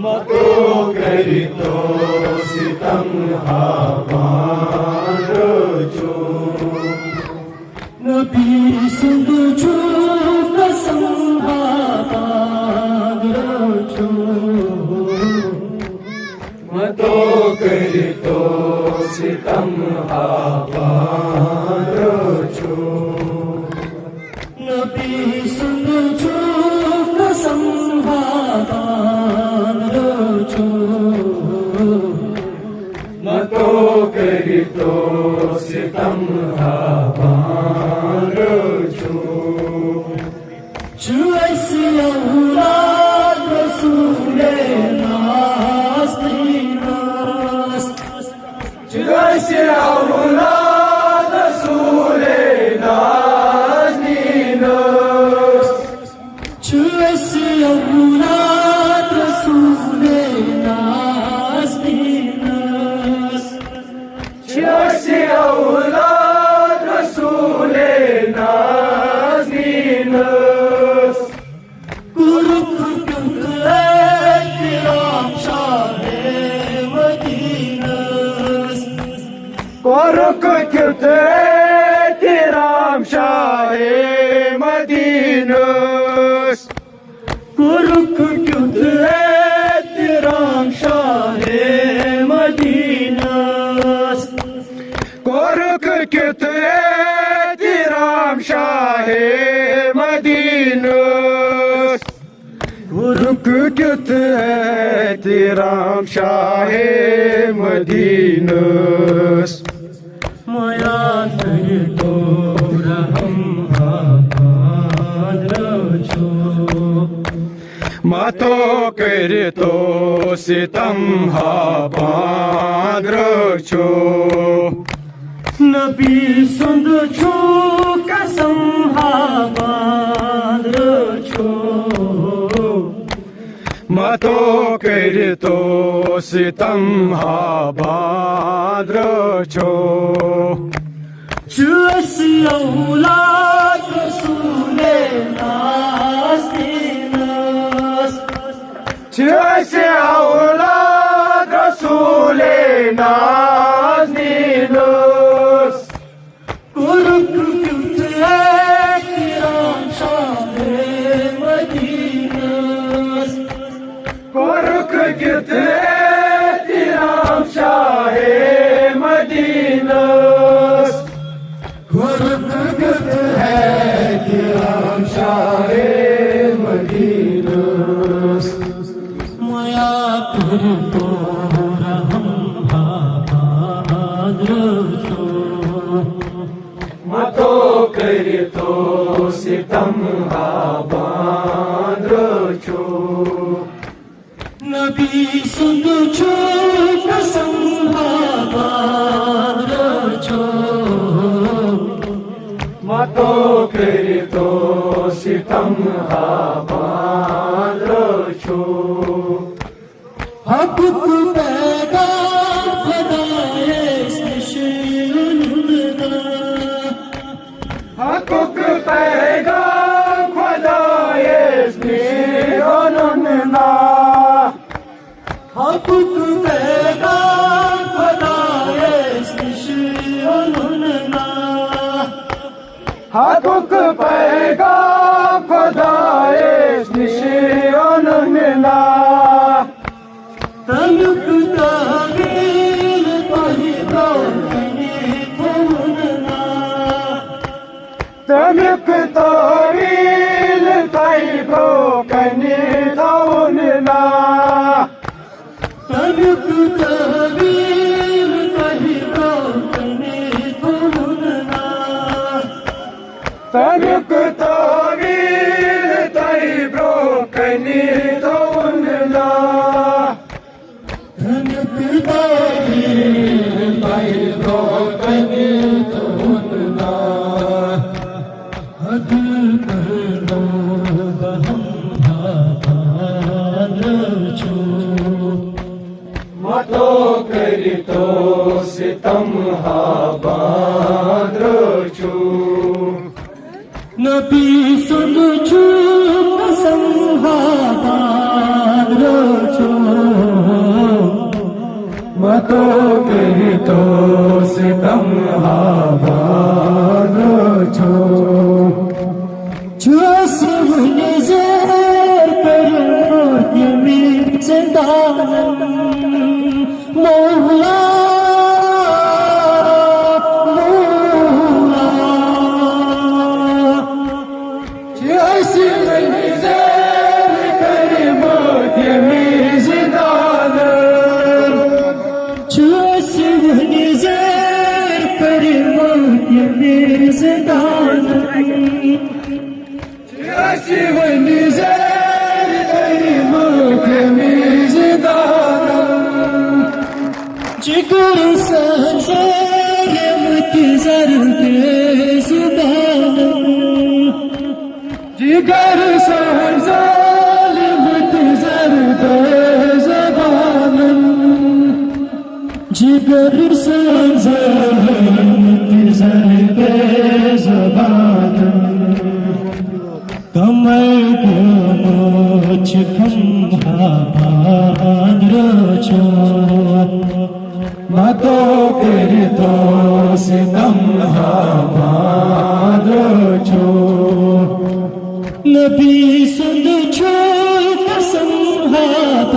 मतो करितो सितम हावारोचो नबी सुंदुचो कसम हावारोचो मतो करितो सितम हावारोचो नबी सुंदुचो कसम हावारोचो मतो करितो सितम हावारोचो जुएसी औलाद रसूले नास्तीनास जुएसी औलाद रसूले नाज़नीनास जुएसी औलाद रसूले नास्तीनास जुएसी औलाद रसूले नाज़नीनास कुरुख कुतले किराम शाहे मदीनास कोरुक क्युते तिराम शाहे मदीनस कुरुख कुतले किराम शाहे मदीनास कोरुक क्युते तिराम शाहे मदीनस कोरुक क्युते तिराम शाहे मदीनस माया तो रहम हाद्रचो मतो करितो सितम हाबाद्रचो नबी सुंदुचो कसम हाद्रचो मतो करितो सितम हाबाद्रचो जुएसी औलाद रसूले नास्तीनास जुएसी औलाद रसूले नाज़नीनास कुरुख कुतले किराम शाहे मदीनास कोरुक क्युते तिराम शाहे मदीनस कुरुख कुतले किराम शाहे मदीनस माया तो रहम हाद्रचो मतो करितो सितम हाबाद्रचो नबी सुंदुचो कसम हाद्रचो मतो करितो सितम हाबाद्रचो हक़ पैदा खुदाए निशिंदा हक़ुक़ पैगाम खुदाए निशिंदा हक़ पैदा खुदाए निशिंदा हक़ुक़ पैगाम खुदाए निशिंदा तनुक तावील पहिलो कनी थुनना तमिक तोरील तैबो कनी थौनना तनुक तावील पहिलो कनी थुनना तमिक तोरील तैबो कनी थौनना तनुक तावील पहिलो कनी थुनना हद करलो बहम हाद्रचो मतो करितो सितम हाबाद्रचो नबी सुन चुप तो करी तो सितम आबाद छो जो सिव नजर पर में जिंदान मौला जिगर संसार मुतज़र बेज़ुबान जिगर संसार मुतज़र बेज़ुबान जिगर संसार मुतज़र बेज़ुबान कमर गोच खम्हा बांधो मतो करी तो सितम आबाद छो नबी सुन छो कसम हाथ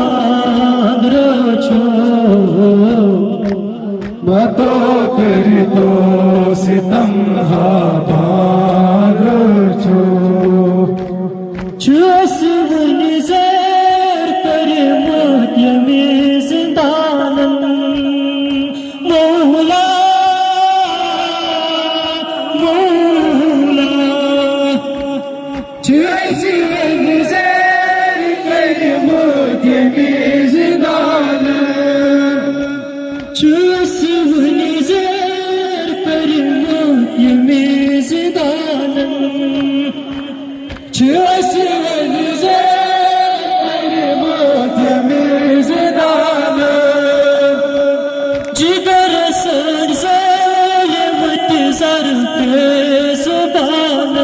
छो मतो करी तो सितम आबाद छो जो सिव निज़र कर मोत्य में जिंदान मौला मौला जो सिव निज़र कर मोत्य में जिंदान जो सिव निज़र कर मोत्य में जिंदान जो सिव निज़र कर मोत्य में जिंदान जिगर संसार मुतज़र बेज़ुबान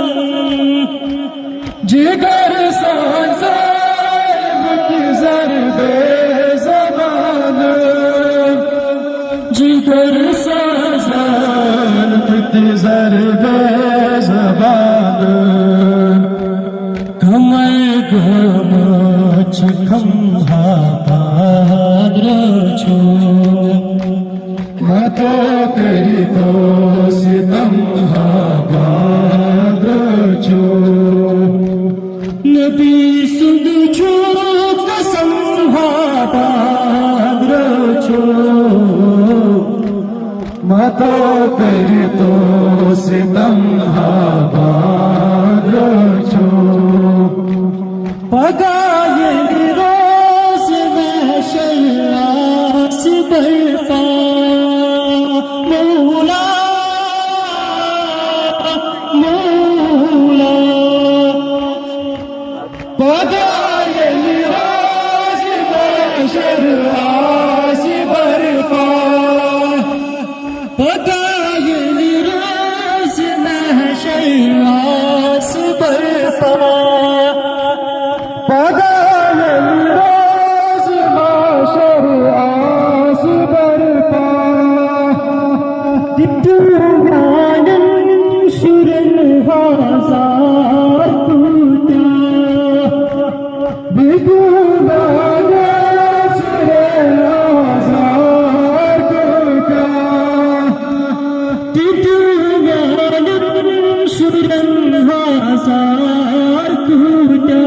जिगर संसार मुतज़र बेज़ुबान जिगर संसार मुतज़र बेज़ुबान कमर गोच खम्हा बांधो छो मतो करी तो सितम आबाद छो नबी सुन छो कसम बांधो छो मतो करी तो सितम आबाद छो पगाए रोज़ महशर आस बरपा मौला मौला पगाए रोज़ महशर आस बरपा पगाए रोज़ महशर आस बरपा पगाए रोज़ महशर आस बरपा दिव्यानन सुरन हजार टूटा विदुराने सुरे आज़ार टूटा दिव्यानन सुरन हजार टूटा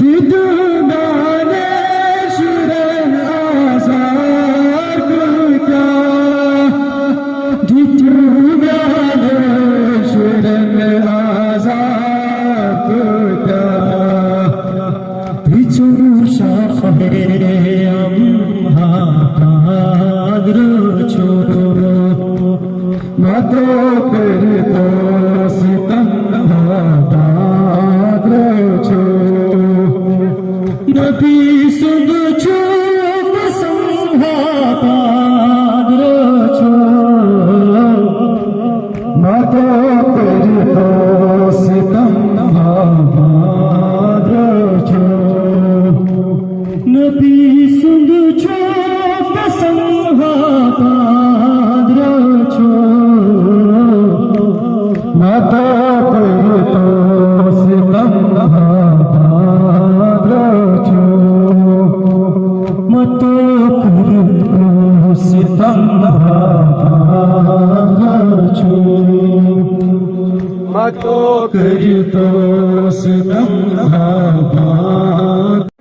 विदुराने सुरे आज़ार टूटा दिव्याने सुरे आज़ार टूटा बिचुरु शाहे अम्हा बांधो छो मतो करी तो सितम आबाद छो नबी सुन छो कसम बांधो छो मतो करी तो सितम आबाद छो नबी सुन छो करतो सितम आबाद